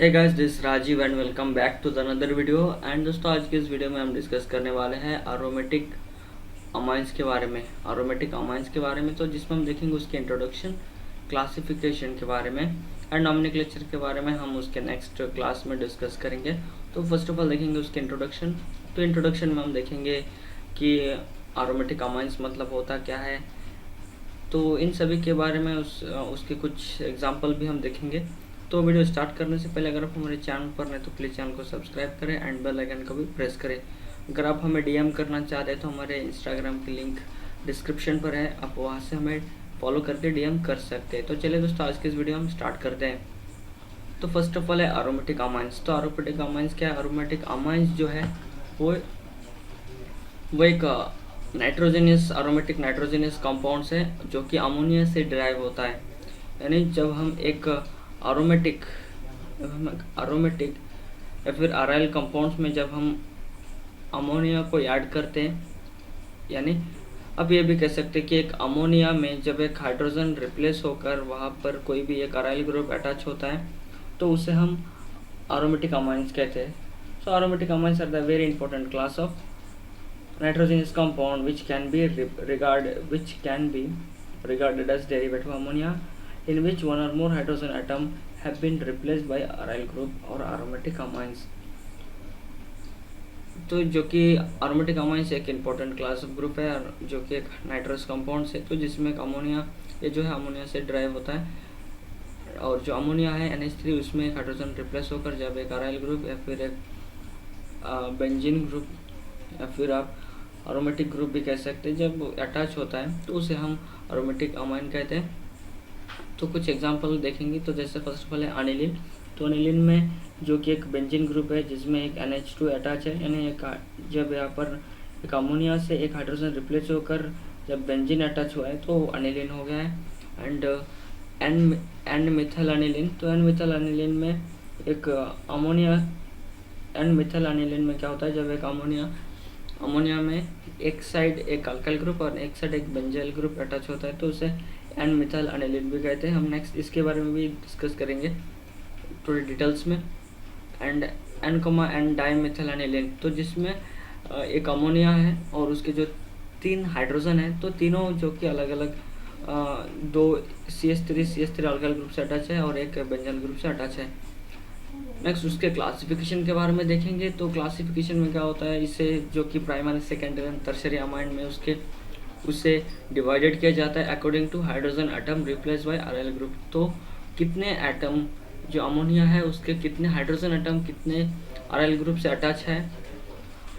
Hey guys, this Rajiv and welcome back to the another video. And दोस्तों, आज के इस वीडियो में हम डिस्कस करने वाले हैं अरोमेटिक अमाइंस के बारे में। तो जिसमें हम देखेंगे उसके इंट्रोडक्शन, क्लासिफिकेशन के बारे में एंड नॉमेनक्लेचर के बारे में हम उसके नेक्स्ट क्लास में डिस्कस करेंगे। तो फर्स्ट ऑफ ऑल देखेंगे उसके इंट्रोडक्शन। तो इंट्रोडक्शन में हम देखेंगे कि अरोमेटिक अमाइंस मतलब होता क्या है, तो इन सभी के बारे में उसके कुछ एग्जाम्पल भी हम देखेंगे। तो वीडियो स्टार्ट करने से पहले अगर आप हमारे चैनल पर नए तो प्लीज़ चैनल को सब्सक्राइब करें एंड बेल आइकन को भी प्रेस करें। अगर आप हमें डीएम करना चाहते हैं तो हमारे इंस्टाग्राम की लिंक डिस्क्रिप्शन पर है, आप वहां से हमें फॉलो करके डीएम कर सकते हैं। तो चलिए दोस्तों, आज के इस वीडियो हम स्टार्ट करते हैं। तो फर्स्ट ऑफ ऑल है अरोमेटिक अमाइंस। तो अरोमेटिक अमाइंस क्या है? अरोमेटिक अमाइंस जो है वो एक नाइट्रोजनियस अरोमेटिक नाइट्रोजनियस कंपाउंड्स है जो कि अमोनिया से डिराइव होता है। यानी जब हम एक अरोमेटिक या फिर अराइल कंपाउंड्स में जब हम अमोनिया को ऐड करते हैं, यानी अब ये भी कह सकते हैं कि एक अमोनिया में जब एक हाइड्रोजन रिप्लेस होकर वहाँ पर कोई भी एक अराइल ग्रुप अटैच होता है तो उसे हम अरोमेटिक अमाइंस कहते हैं। So aromatic amines are the very important class of nitrogenous compound which can be regarded as derivative of ammonia, in which one or more hydrogen atom have been replaced by aryl group or aromatic amines। तो जो कि aromatic amines एक important class of group है जो कि एक nitrous compound है, तो जिसमें एक अमोनिया, ये जो है अमोनिया से ड्राइव होता है। और जो अमोनिया है NH3, उसमें एक हाइड्रोजन रिप्लेस होकर जब एक अराइल ग्रुप या फिर एक बेंजीन ग्रुप या फिर आप अरोमेटिक ग्रुप भी कह सकते हैं, जब अटैच होता है तो उसे हम अरोमेटिक अमाइन कहते हैं। तो कुछ एग्जांपल देखेंगे। तो जैसे फर्स्ट ऑफ ऑल है अनिलिन। तो अनिलिन में जो कि एक बेंजीन ग्रुप है जिसमें एक NH2 अटैच है, यानी जब यहाँ पर एक अमोनिया से एक हाइड्रोजन रिप्लेस होकर जब बेंजीन अटैच हुआ है तो अनिलिन हो गया है। And N methyl aniline. तो एन मिथाइल अनिलिन में एक अमोनिया, एन मिथाइल अनिलिन में क्या होता है, जब एक अमोनिया में एक साइड एक अल्काइल ग्रुप और एक साइड एक बेंजाइल ग्रुप अटैच होता है तो उसे एन मिथाइल अनिलिन भी कहते हैं। हम नेक्स्ट इसके बारे में भी डिस्कस करेंगे थोड़ी डिटेल्स में। And N dimethyl aniline, तो जिसमें एक अमोनिया है और उसके जो 3 हाइड्रोजन है, तो तीनों जो कि अलग अलग 2 CH3 अल्काइल ग्रुप से अटैच है और एक बेंजाइल ग्रुप से अटैच है। नेक्स्ट उसके क्लासिफिकेशन के बारे में देखेंगे। तो क्लासिफिकेशन में क्या होता है, इसे जो कि primary, secondary and tertiary amine में उसे डिवाइडेड किया जाता है according to hydrogen atom replace by aryl group. तो कितने एटम, जो अमोनिया है उसके कितने हाइड्रोजन एटम कितने अराइल ग्रुप से अटैच है,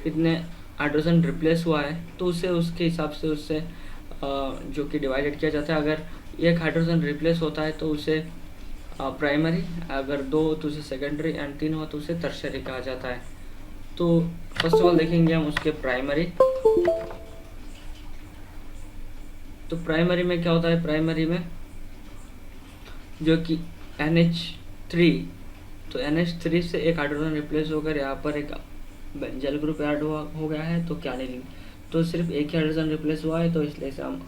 कितने हाइड्रोजन रिप्लेस हुआ है, तो उसे उसके हिसाब से उससे जो कि डिवाइडेड किया जाता है। अगर एक हाइड्रोजन रिप्लेस होता है तो उसे प्राइमरी, अगर 2 तो उसे सेकेंडरी एंड 3 हो तो उसे टर्शियरी कहा जाता है। तो फर्स्ट ऑफ ऑल देखेंगे हम उसके प्राइमरी। तो प्राइमरी में क्या होता है, प्राइमरी में जो कि NH3, तो NH3 से एक हाइड्रोजन रिप्लेस होकर यहाँ पर एक बेंजाइल ग्रुप ऐड हो गया है, तो क्या अनिलीन, तो सिर्फ एक ही हाइड्रोजन रिप्लेस हुआ है तो इसलिए से हम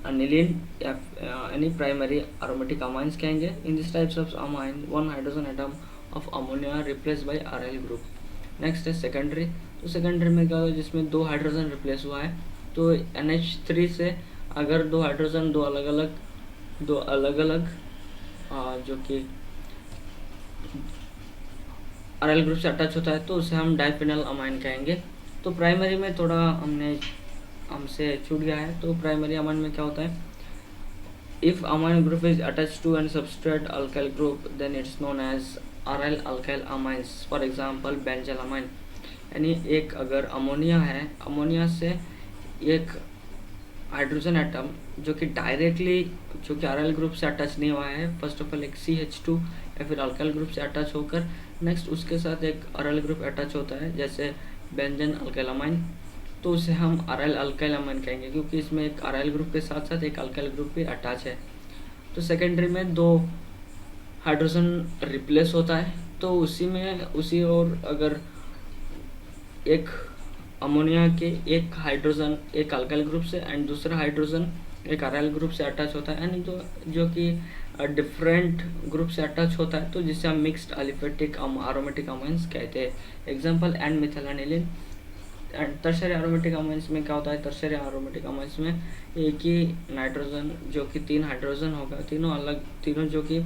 अनिलीन यानी प्राइमरी अरोमेटिक अमाइंस कहेंगे। In this types of amine 1 hydrogen atom of ammonia replace by aryl group. Next है सेकेंडरी। तो सेकेंडरी में क्या होता है, जिसमें 2 हाइड्रोजन रिप्लेस हुआ है, तो NH3 से अगर 2 हाइड्रोजन दो अलग अलग जो कि अराइल ग्रुप से अटैच होता है तो उसे हम डाइफिनल अमाइन कहेंगे। तो प्राइमरी में थोड़ा हमसे छूट गया है। तो प्राइमरी अमाइन में क्या होता है, if amine group is attached to an substrate alkyl group then it's known as aryl alkyl amines, for example benzyl amine. यानी एक अगर अमोनिया है, अमोनिया से एक हाइड्रोजन एटम जो कि डायरेक्टली जो कि अराइल ग्रुप से अटैच नहीं हुआ है, फर्स्ट ऑफ ऑल एक CH2 या फिर अल्काइल ग्रुप से अटैच होकर नेक्स्ट उसके साथ एक अराइल ग्रुप अटैच होता है जैसे बेंजीन अल्काइल अमाइन, तो उसे हम अराइल अल्काइल अमाइन कहेंगे क्योंकि इसमें एक अराइल ग्रुप के साथ साथ एक अल्काइल ग्रुप भी अटैच है। तो सेकेंडरी में 2 हाइड्रोजन रिप्लेस होता है तो उसी और अगर एक अमोनिया के एक हाइड्रोजन एक अल्काइल ग्रुप से एंड दूसरा हाइड्रोजन एक अराइल ग्रुप से अटैच होता है, यानी जो कि डिफरेंट ग्रुप से अटैच होता है, तो जिसे हम मिक्स्ड अलिफेटिक एरोमेटिक अमाइंस कहते हैं। Example and methylaniline. And tertiary aromatic amines में क्या होता है, टर्शियरी एरोमेटिक अमाइंस में एक ही नाइट्रोजन जो कि 3 हाइड्रोजन होगा, तीनों जो कि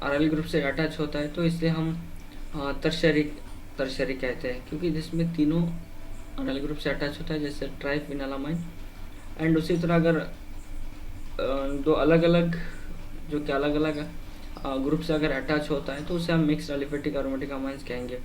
अराइल ग्रुप से अटैच होता है, तो इसलिए हम टर्शियरी कहते हैं, क्योंकि जिसमें तीनों अराइल ग्रुप से अटैच होता है, जैसे ट्राइफिनालामाइन। एंड उसी तरह अगर दो अलग अलग जो कि अलग अलग ग्रुप से अगर अटैच होता है, तो उसे हम मिक्स्ड अलिफेटिक एरोमेटिक अमाइंस कहेंगे।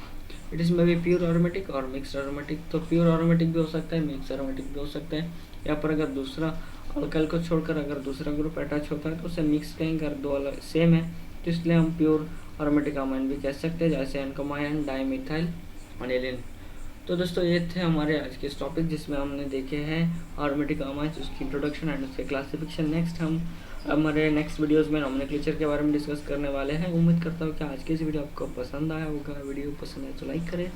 It is may be pure aromatic और मिक्स्ड एरोमेटिक। तो प्योर एरोमेटिक भी हो सकता है, मिक्स एरोमेटिक भी हो सकता है। यहाँ पर अगर दूसरा अल्काइल को छोड़कर अगर दूसरा ग्रुप अटैच होता है, तो उसे मिक्स कहेंगे। अगर दो अलग सेम है, तो इसलिए हम प्योर एरोमेटिक अमाइन भी कह सकते हैं, जैसे एनकोमाइन डाइमिथाइल अनिलीन। तो दोस्तों, ये थे हमारे आज के इस टॉपिक, जिसमें हमने देखे हैं एरोमेटिक अमाइंस, उसकी इंट्रोडक्शन एंड उसके क्लासिफिकेशन। नेक्स्ट हम हमारे नेक्स्ट वीडियोस में नोमेनक्लेचर के बारे में डिस्कस करने वाले हैं। उम्मीद करता हूँ कि आज की इस वीडियो आपको पसंद आया होगा। वीडियो पसंद है तो लाइक करें,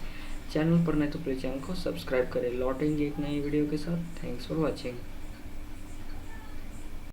चैनल पर नहीं तो प्लीज़ चैनल को सब्सक्राइब करें। लौटेंगे एक नई वीडियो के साथ। Thanks for watching.